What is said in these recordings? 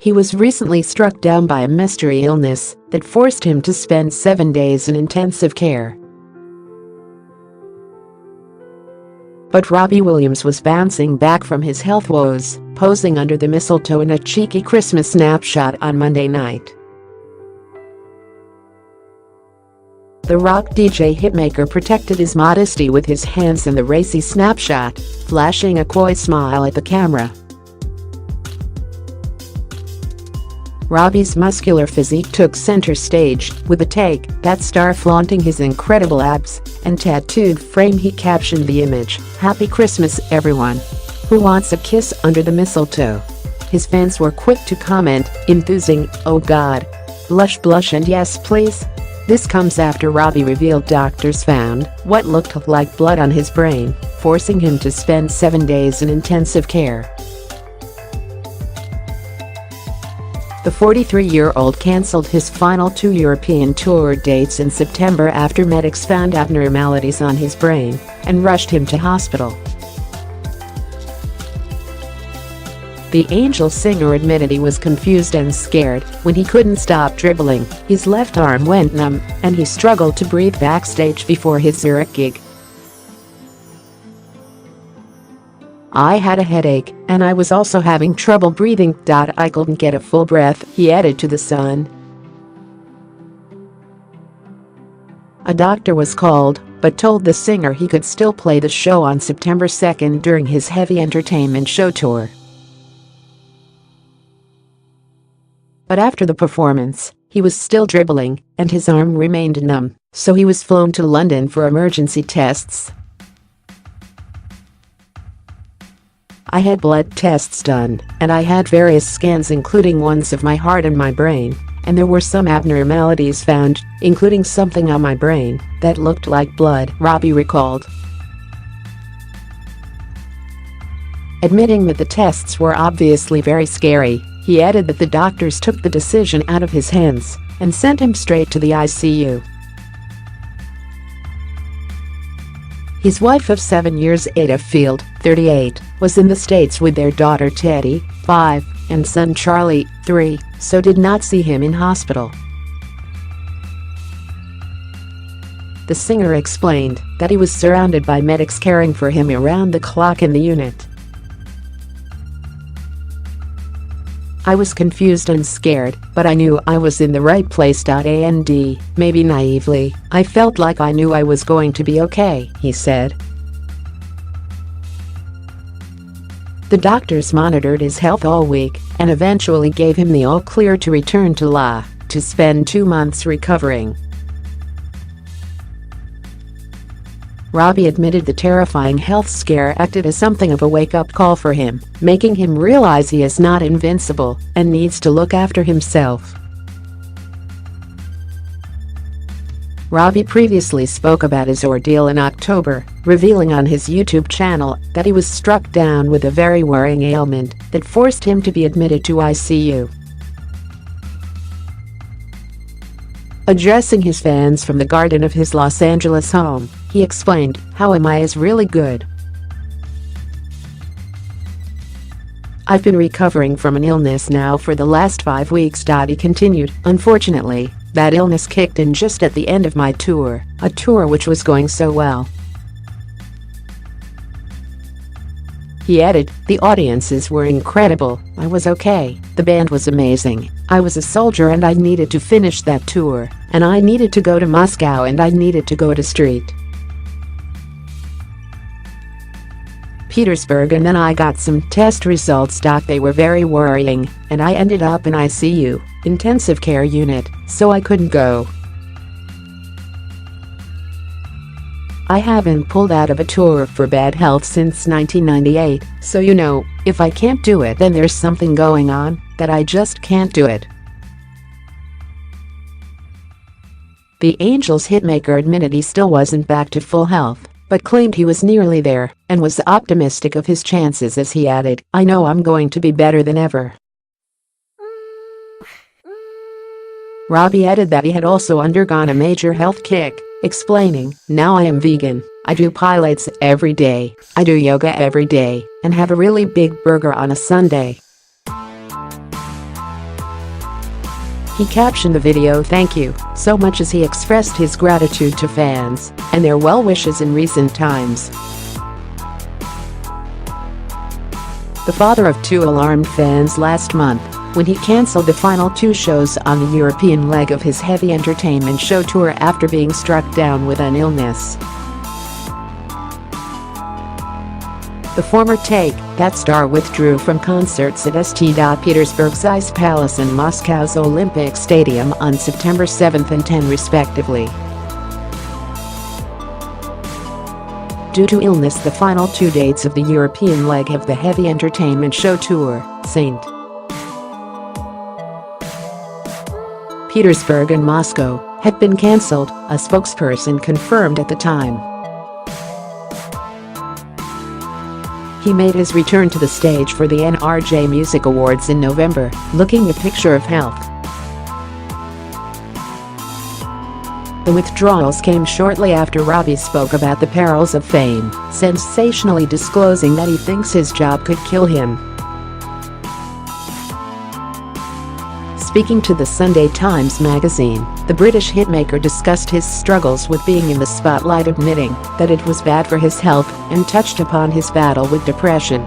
He was recently struck down by a mystery illness that forced him to spend 7 days in intensive care. But Robbie Williams was bouncing back from his health woes, posing under the mistletoe in a cheeky Christmas snapshot on Monday night. The rock DJ hitmaker protected his modesty with his hands in the racy snapshot, flashing a coy smile at the camera. Robbie's muscular physique took center stage, with a take that star flaunting his incredible abs and tattooed frame. He captioned the image, "Happy Christmas, everyone. Who wants a kiss under the mistletoe?" His fans were quick to comment, enthusing, "Oh God. Blush blush and yes please." This comes after Robbie revealed doctors found what looked like blood on his brain, forcing him to spend 7 days in intensive care. The 43-year-old cancelled his final 2 European tour dates in September after medics found abnormalities on his brain and rushed him to hospital. The Angel singer admitted he was confused and scared when he couldn't stop dribbling, his left arm went numb, and he struggled to breathe backstage before his Zurich gig. "I had a headache, and I was also having trouble breathing. I couldn't get a full breath," he added to the Sun. A doctor was called, but told the singer he could still play the show on September 2nd during his heavy entertainment show tour. But after the performance, he was still dribbling, and his arm remained numb, so he was flown to London for emergency tests. "I had blood tests done, and I had various scans including ones of my heart and my brain, and there were some abnormalities found, including something on my brain that looked like blood," Robbie recalled. Admitting that the tests were obviously very scary, he added that the doctors took the decision out of his hands and sent him straight to the ICU. His wife of 7 years, Ayda Field, 38, was in the States with their daughter Teddy, 5, and son Charlie, 3, so did not see him in hospital. The singer explained that he was surrounded by medics caring for him around the clock in the unit. "I was confused and scared, but I knew I was in the right place.And, maybe naively, I felt like I knew I was going to be okay," he said. The doctors monitored his health all week and eventually gave him the all-clear to return to La to spend 2 months recovering. Robbie admitted the terrifying health scare acted as something of a wake-up call for him, making him realize he is not invincible and needs to look after himself. Robbie previously spoke about his ordeal in October, revealing on his YouTube channel that he was struck down with a very worrying ailment that forced him to be admitted to ICU. Addressing his fans from the garden of his Los Angeles home, he explained, "How am I is really good. I've been recovering from an illness now for the last 5 weeks." He continued, "Unfortunately, that illness kicked in just at the end of my tour, a tour which was going so well." He added, "The audiences were incredible, I was okay, the band was amazing, I was a soldier and I needed to finish that tour, and I needed to go to Moscow and I needed to go to St. Petersburg and then I got some test results. They were very worrying, and I ended up in ICU, intensive care unit, so I couldn't go. I haven't pulled out of a tour for bad health since 1998, so if I can't do it then there's something going on, that I just can't do it." The Angels hitmaker admitted he still wasn't back to full health, but claimed he was nearly there and was optimistic of his chances as he added, "I know I'm going to be better than ever." Robbie added that he had also undergone a major health kick, explaining, "Now I am vegan, I do pilates every day, I do yoga every day, and have a really big burger on a Sunday." He captioned the video "Thank you so much" as he expressed his gratitude to fans and their well wishes in recent times. The father of two alarmed fans last month when he cancelled the final two shows on the European leg of his heavy entertainment show tour after being struck down with an illness. The former take.That star withdrew from concerts at St. Petersburg's Ice Palace and Moscow's Olympic Stadium on September 7 and 10 respectively. Due to illness, the final two dates of the European leg of the heavy entertainment show tour, St. Petersburg and Moscow, had been cancelled, a spokesperson confirmed at the time. He made his return to the stage for the NRJ Music Awards in November, looking a picture of health. The withdrawals came shortly after Robbie spoke about the perils of fame, sensationally disclosing that he thinks his job could kill him. Speaking to the Sunday Times magazine, the British hitmaker discussed his struggles with being in the spotlight, admitting that it was bad for his health and touched upon his battle with depression.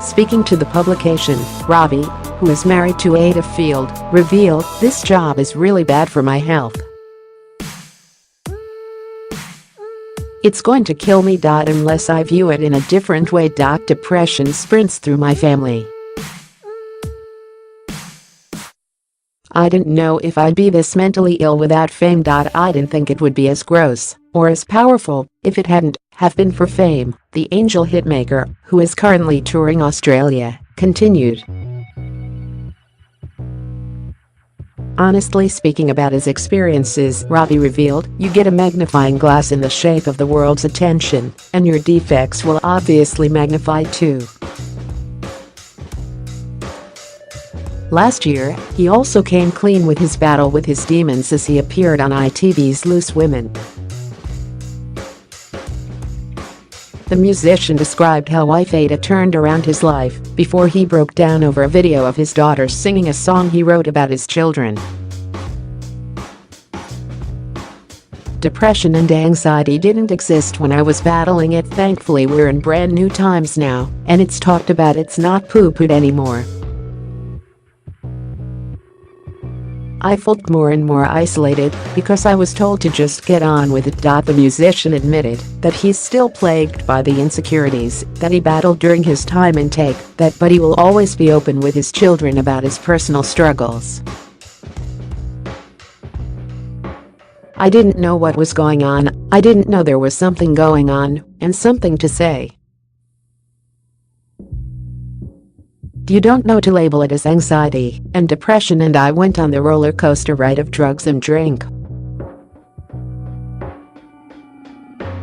Speaking to the publication, Robbie, who is married to Ayda Field, revealed, "This job is really bad for my health. It's going to kill me. Unless I view it in a different way. Depression sprints through my family. I didn't know if I'd be this mentally ill without fame. I didn't think it would be as gross or as powerful if it hadn't have been for fame," the Angel hitmaker, who is currently touring Australia, continued. Honestly speaking about his experiences, Robbie revealed, "You get a magnifying glass in the shape of the world's attention, and your defects will obviously magnify too." Last year, he also came clean with his battle with his demons as he appeared on ITV's Loose Women. The musician described how wife Ayda turned around his life before he broke down over a video of his daughter singing a song he wrote about his children. "Depression and anxiety didn't exist when I was battling it. Thankfully we're in brand new times now, and it's talked about. It's not poo-pooed anymore. I felt more and more isolated because I was told to just get on with it." The musician admitted that he's still plagued by the insecurities that he battled during his time in take.That, but he will always be open with his children about his personal struggles. "I didn't know what was going on. I didn't know there was something going on and something to say. You don't know to label it as anxiety and depression, and I went on the roller coaster ride of drugs and drink.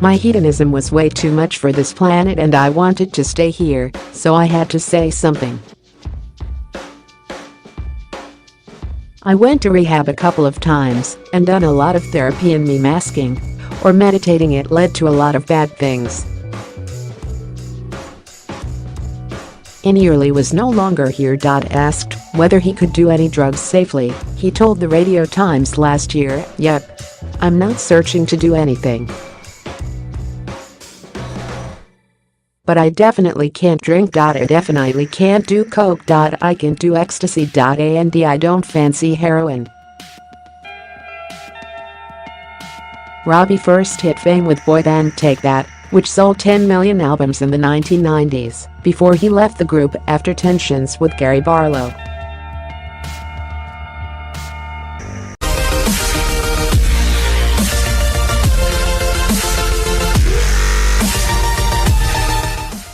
My hedonism was way too much for this planet and I wanted to stay here, so I had to say something. I went to rehab a couple of times and done a lot of therapy, and me masking or meditating it led to a lot of bad things. Early was no longer here." Asked whether he could do any drugs safely, he told the Radio Times last year, "Yep. I'm not searching to do anything. But I definitely can't drink. I definitely can't do coke. I can do ecstasy. And I don't fancy heroin." Robbie first hit fame with boy band take.That, which sold 10 million albums in the 1990s, before he left the group after tensions with Gary Barlow.